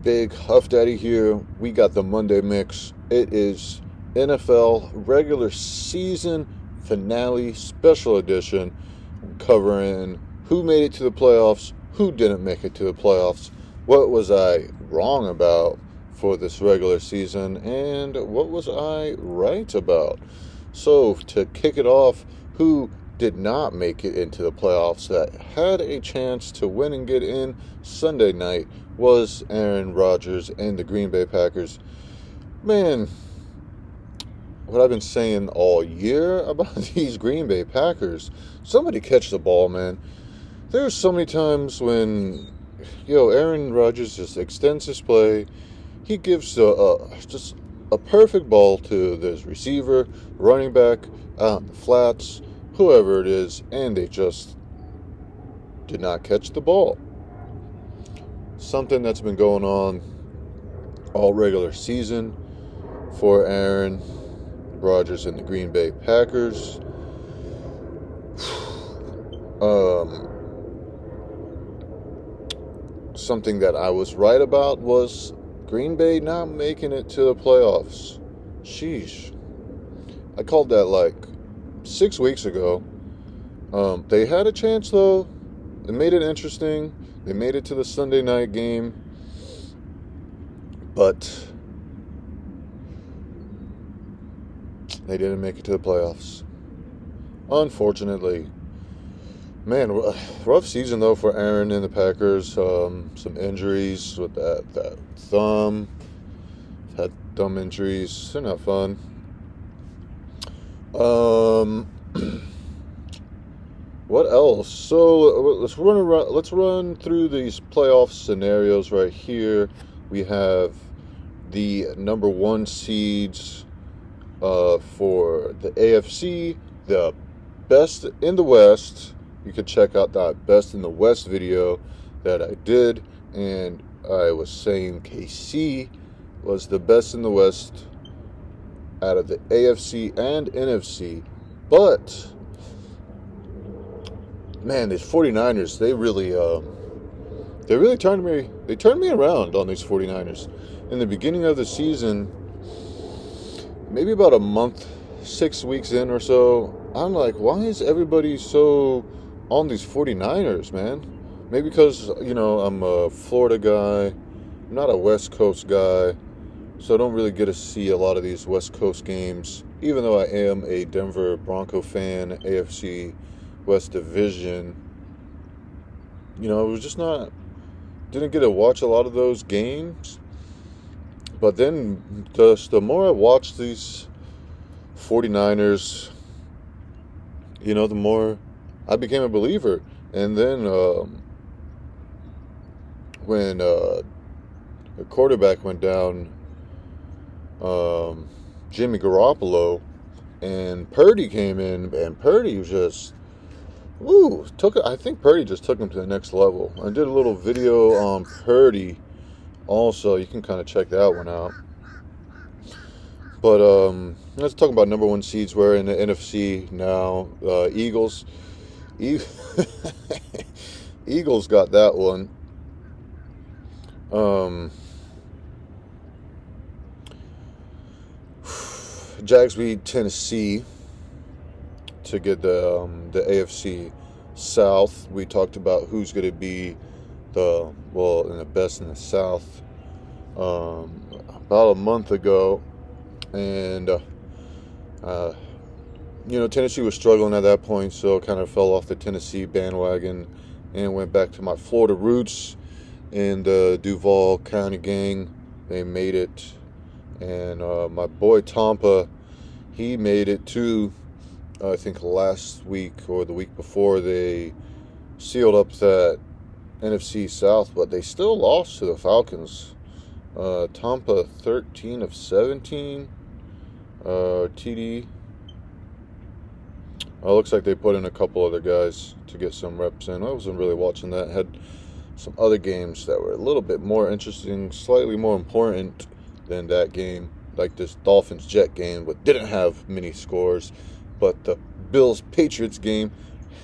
Big Huff Daddy here. We got the Monday mix. It is NFL regular season finale special edition covering who made it to the playoffs, who didn't make it to the playoffs, what was I wrong about for this regular season, and what was I right about. So, to kick it off, who did not make it into the playoffs that had a chance to win and get in Sunday night was Aaron Rodgers and the Green Bay Packers. Man, what I've been saying all year about these Green Bay Packers, somebody catch the ball, man. There's so many times when, Aaron Rodgers just extends his play. He gives just a perfect ball to this receiver, running back, out in the flats, whoever it is, and they just did not catch the ball. Something that's been going on all regular season for Aaron Rodgers and the Green Bay Packers. Something that I was right about was Green Bay not making it to the playoffs. Sheesh. I called that like 6 weeks ago. They had a chance though. They made it interesting. They made it to the Sunday night game. But they didn't make it to the playoffs. Unfortunately. Man, rough season though for Aaron and the Packers. Some injuries with that thumb. Had thumb injuries. They're not fun. What else? So let's run through these playoff scenarios right here. We have the number one seeds for the AFC, the best in the West. You can check out that Best in the West video that I did, and I was saying KC was the best in the West out of the AFC and NFC. But man, these 49ers, they really turned me around on these 49ers. In the beginning of the season, maybe about a month, 6 weeks in or so, I'm like, why is everybody so on these 49ers, man? Maybe because, I'm a Florida guy, I'm not a West Coast guy, so I don't really get to see a lot of these West Coast games, even though I am a Denver Bronco fan, AFC West Division. It was just didn't get to watch a lot of those games. But then, just the more I watched these 49ers, the more I became a believer. And then when the quarterback went down, Jimmy Garoppolo, and Purdy came in, and Purdy was just, I think Purdy just took him to the next level. I did a little video on Purdy also. You can kind of check that one out. But let's talk about number one seeds. We're in the NFC now. Eagles. Eagles got that one. Jags beat Tennessee to get the AFC South. We talked about who's going to be in the best in the South about a month ago. And Tennessee was struggling at that point, so kind of fell off the Tennessee bandwagon and went back to my Florida roots in the Duval County gang. They made it. And my boy Tampa, he made it too. I think last week or the week before, they sealed up that NFC South, but they still lost to the Falcons. Tampa 13 of 17 TD. Looks like they put in a couple other guys to get some reps in. I wasn't really watching that. Had some other games that were a little bit more interesting, slightly more important than that game, like this Dolphins-Jet game, but didn't have many scores. But the Bills-Patriots game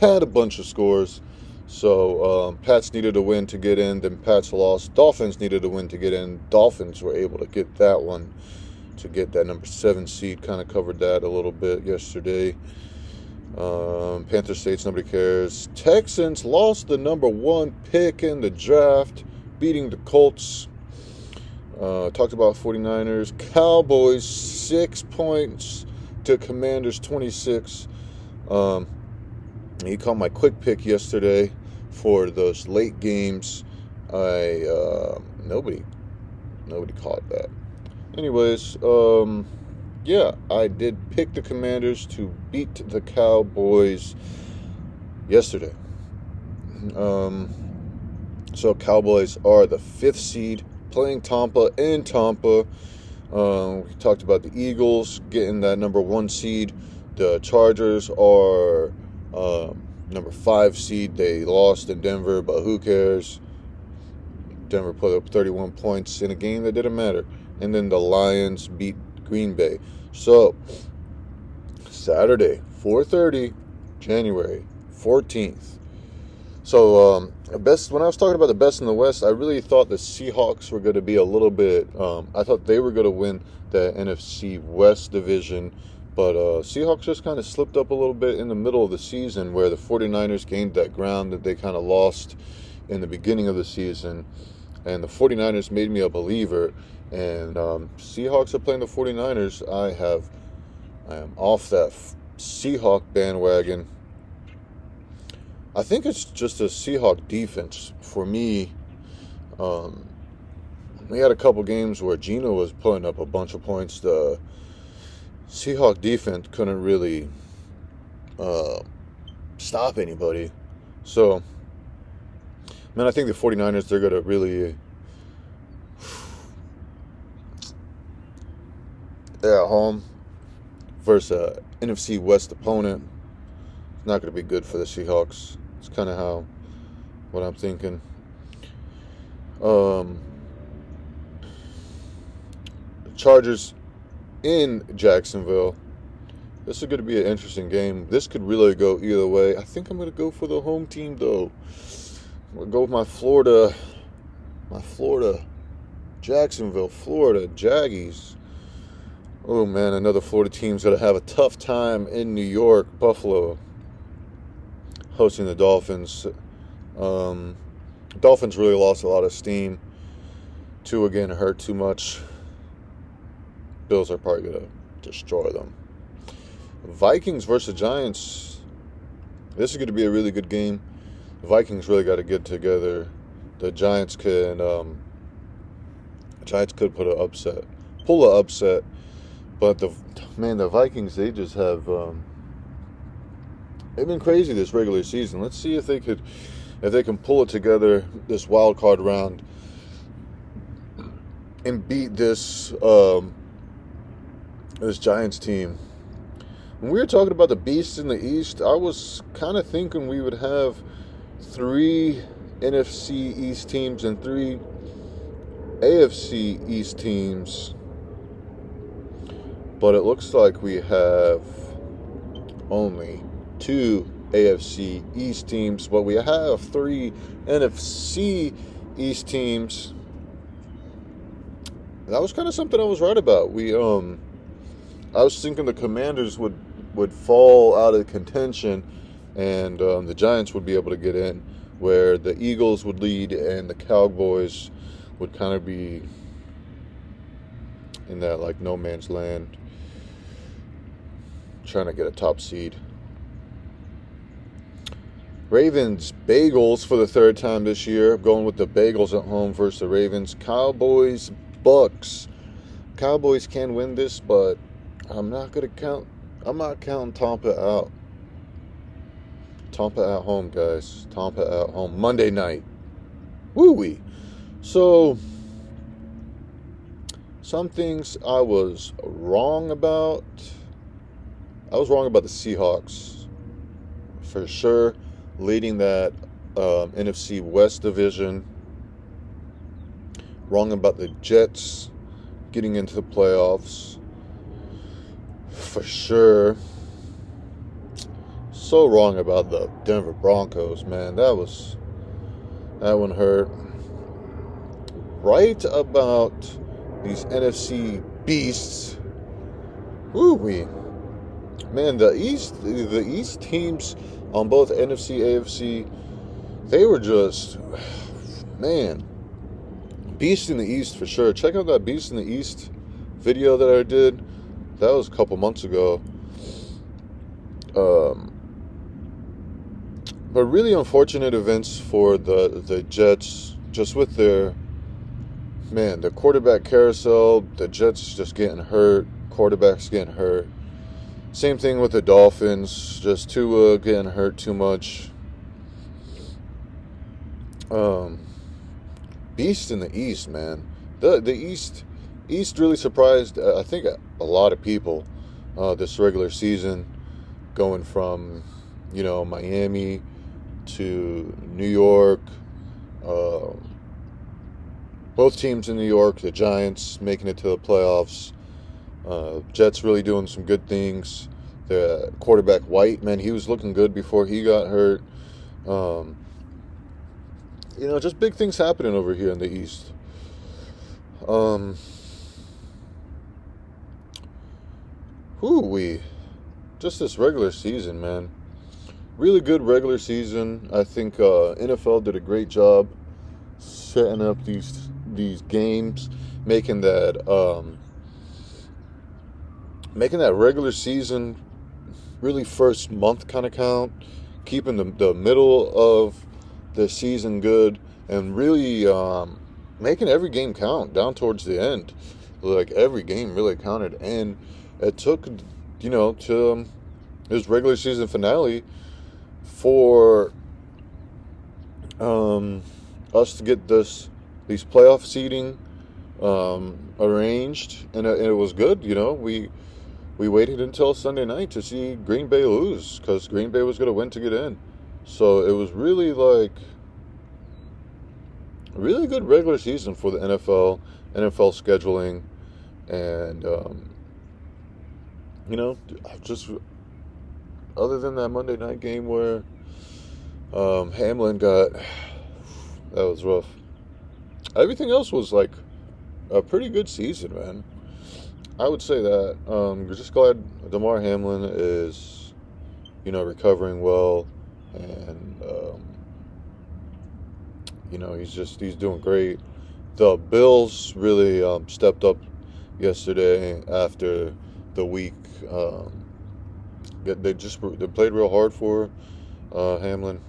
had a bunch of scores. So Pats needed a win to get in, then Pats lost. Dolphins needed a win to get in. Dolphins were able to get that one to get that number 7 seed. Kind of covered that a little bit yesterday. Panther States, nobody cares. Texans lost the number 1 pick in the draft, beating the Colts. Talked about 49ers. Cowboys 6 points to Commanders 26. You caught my quick pick yesterday for those late games. Nobody caught that. Anyways, yeah, I did pick the Commanders to beat the Cowboys yesterday. So Cowboys are the 5th seed, playing Tampa in Tampa. We talked about the Eagles getting that number 1 seed. The Chargers are number 5 seed. They lost in Denver, but who cares? Denver put up 31 points in a game that didn't matter. And then the Lions beat Green Bay. So, Saturday, 4:30, January 14th. So, when I was talking about the best in the West, I really thought the Seahawks were going to be a little bit, I thought they were going to win the NFC West division. But Seahawks just kind of slipped up a little bit in the middle of the season, where the 49ers gained that ground that they kind of lost in the beginning of the season. And the 49ers made me a believer. And Seahawks are playing the 49ers. I am off that Seahawk bandwagon. I think it's just a Seahawk defense. For me, we had a couple games where Geno was putting up a bunch of points. The Seahawk defense couldn't really stop anybody. So, man, I think the 49ers, they're going to really... They're at home versus an NFC West opponent. It's not going to be good for the Seahawks. It's kind of what I'm thinking. The Chargers in Jacksonville. This is going to be an interesting game. This could really go either way. I think I'm going to go for the home team, though. I'm going to go with my Florida, Jacksonville, Florida Jaggies. Oh, man, another Florida team's going to have a tough time in New York, Buffalo, hosting the Dolphins. Dolphins really lost a lot of steam. Tua again hurt too much. Bills are probably going to destroy them. Vikings versus Giants. This is going to be a really good game. The Vikings really got to get together. The Giants could pull an upset. But the Vikings, they just have they've been crazy this regular season. Let's see if they can pull it together this wild card round and beat this Giants team. When we were talking about the beasts in the East, I was kind of thinking we would have 3 NFC East teams and 3 AFC East teams. But it looks like we have only 2 AFC East teams, but we have 3 NFC East teams. That was kind of something I was right about. I was thinking the Commanders would fall out of contention, and the Giants would be able to get in, where the Eagles would lead and the Cowboys would kind of be in that like no man's land, trying to get a top seed. Ravens, Bagels for the 3rd time this year. Going with the Bagels at home versus the Ravens. Cowboys, Bucks. Cowboys can win this, but I'm not counting Tampa out. Tampa at home, guys. Tampa at home. Monday night. Woo-wee. So, some things I was wrong about. I was wrong about the Seahawks. For sure. Leading that NFC West division. Wrong about the Jets getting into the playoffs. For sure. so wrong about the Denver Broncos, man. That one hurt. Right about these NFC beasts. Woo-wee. Man, the East teams on both NFC, AFC, they were just, man, beast in the East for sure. Check out that Beast in the East video that I did. That was a couple months ago. But really unfortunate events for the Jets, just with their quarterback carousel. The Jets just getting hurt, quarterbacks getting hurt. Same thing with the Dolphins, just Tua getting hurt too much. Beast in the East, man. The East really surprised, I think, a lot of people this regular season, going from, Miami to New York. Both teams in New York, the Giants making it to the playoffs. Jets really doing some good things. The quarterback White, man, he was looking good before he got hurt. Just big things happening over here in the East. Just this regular season, man. Really good regular season. I think NFL did a great job setting up these games, making that regular season really first month kind of count, keeping the middle of the season good, and really making every game count down towards the end. Like, every game really counted, and it took to this regular season finale for us to get these playoff seeding arranged, and it was good. We waited until Sunday night to see Green Bay lose, because Green Bay was going to win to get in. So it was really really good regular season for the NFL scheduling, and just other than that Monday night game where Hamlin that was rough. Everything else was like a pretty good season, man. I would say that. We're just glad Damar Hamlin is, recovering well, and he's doing great. The Bills really stepped up yesterday after the week. They played real hard for Hamlin.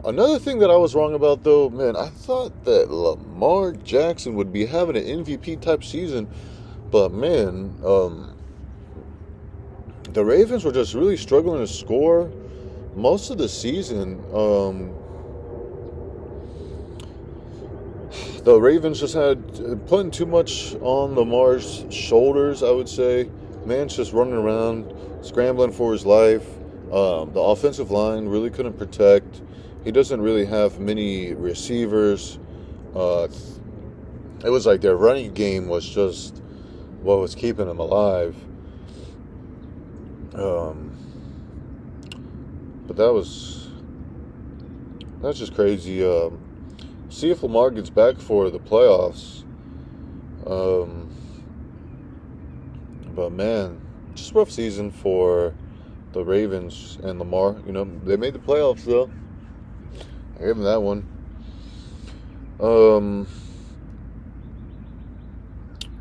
Another thing that I was wrong about, though, man, I thought that Lamar Jackson would be having an MVP type season, but man, the Ravens were just really struggling to score most of the season. The Ravens just had putting too much on Lamar's shoulders, I would say. Man's just running around, scrambling for his life. The offensive line really couldn't protect. He doesn't really have many receivers. It was like their running game was just what was keeping him alive. But that's just crazy. See if Lamar gets back for the playoffs. But man, just rough season for the Ravens and Lamar. They made the playoffs though. I gave him that one.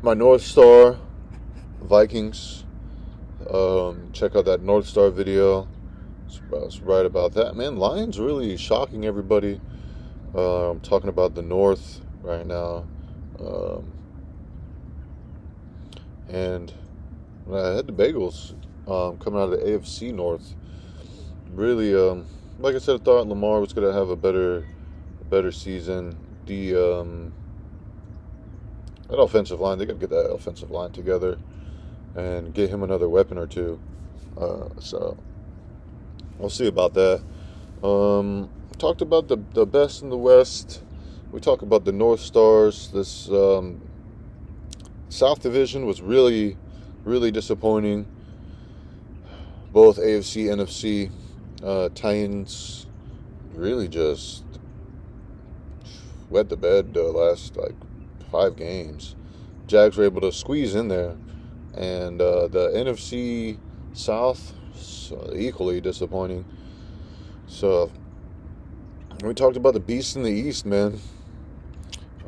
My North Star Vikings. Check out that North Star video. It's right about that. Man, Lions really shocking everybody. I'm talking about the North right now. And I had the Bagels coming out of the AFC North. Really, like I said, I thought Lamar was going to have a better season. That offensive line, they got to get that offensive line together and get him another weapon or two. So we'll see about that. Talked about the best in the West. We talked about the North Stars. This South Division was really, really disappointing. both AFC, NFC. Titans really just wet the bed the last like 5 games. Jags were able to squeeze in there, and the NFC South equally disappointing. So we talked about the beast in the East, man.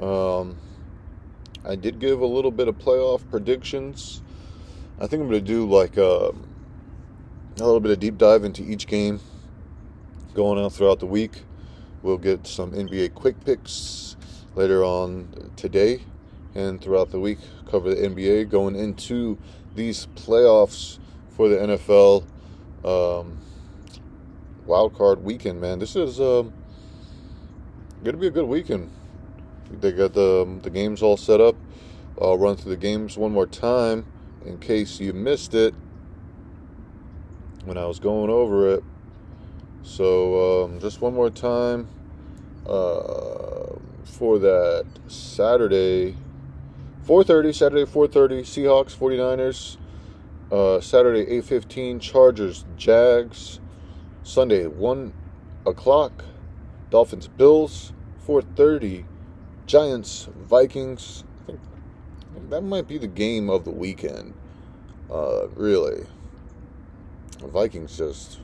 I did give a little bit of playoff predictions. I think I'm going to do like a little bit of deep dive into each game going on throughout the week. We'll get some NBA quick picks later on today and throughout the week. Cover the NBA going into these playoffs for the NFL wild card weekend, man. This is going to be a good weekend. They got the games all set up. I'll run through the games one more time in case you missed it when I was going over it. So just one more time for that Saturday 4:30 Seahawks 49ers, Saturday 8:15 Chargers Jags, Sunday 1 o'clock Dolphins Bills, 4:30 Giants Vikings. I think that might be the game of the weekend. Really, Vikings just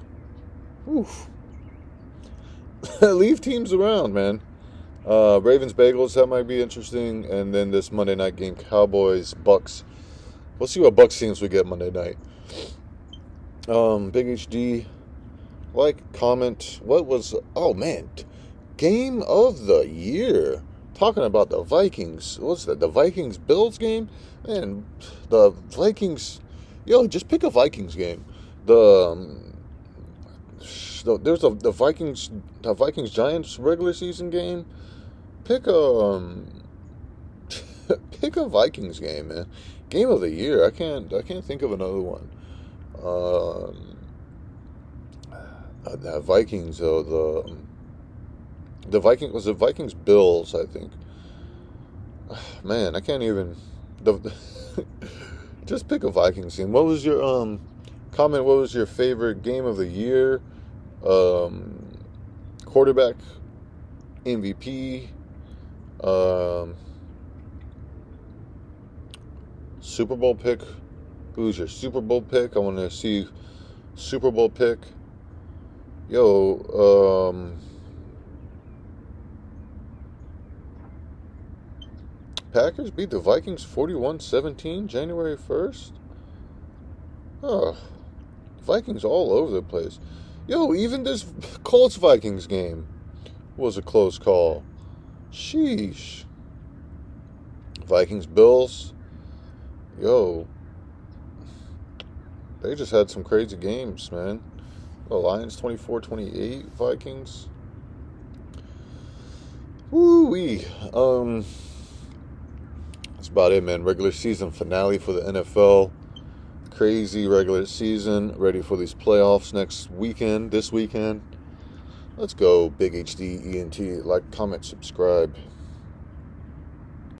leave teams around, man. Ravens Bagels, that might be interesting, and then this Monday night game, Cowboys Bucks. We'll see what Bucks teams we get Monday night. Big HD, comment. What was? Oh man, game of the year. Talking about the Vikings. What's that? The Vikings Bills game? Man, the Vikings. Yo, just pick a Vikings game. There's the Vikings Giants regular season game. Pick a pick a Vikings game, man. Game of the year. I can't think of another one. The Vikings though, the Vikings was the Vikings Bills, I think. Man, I can't even. Just pick a Vikings game. What was your comment? What was your favorite game of the year? Quarterback, MVP, Super Bowl pick. Who's your Super Bowl pick? I want to see Super Bowl pick. Yo, Packers beat the Vikings 41-17 January 1st. Oh, Vikings all over the place. Yo, even this Colts-Vikings game was a close call. Sheesh. Vikings-Bills. Yo, they just had some crazy games, man. The Lions 24-28, Vikings. Woo-wee. That's about it, man. Regular season finale for the NFL. Crazy regular season. Ready for these playoffs this weekend. Let's go, Big HD ENT. Like, comment, subscribe.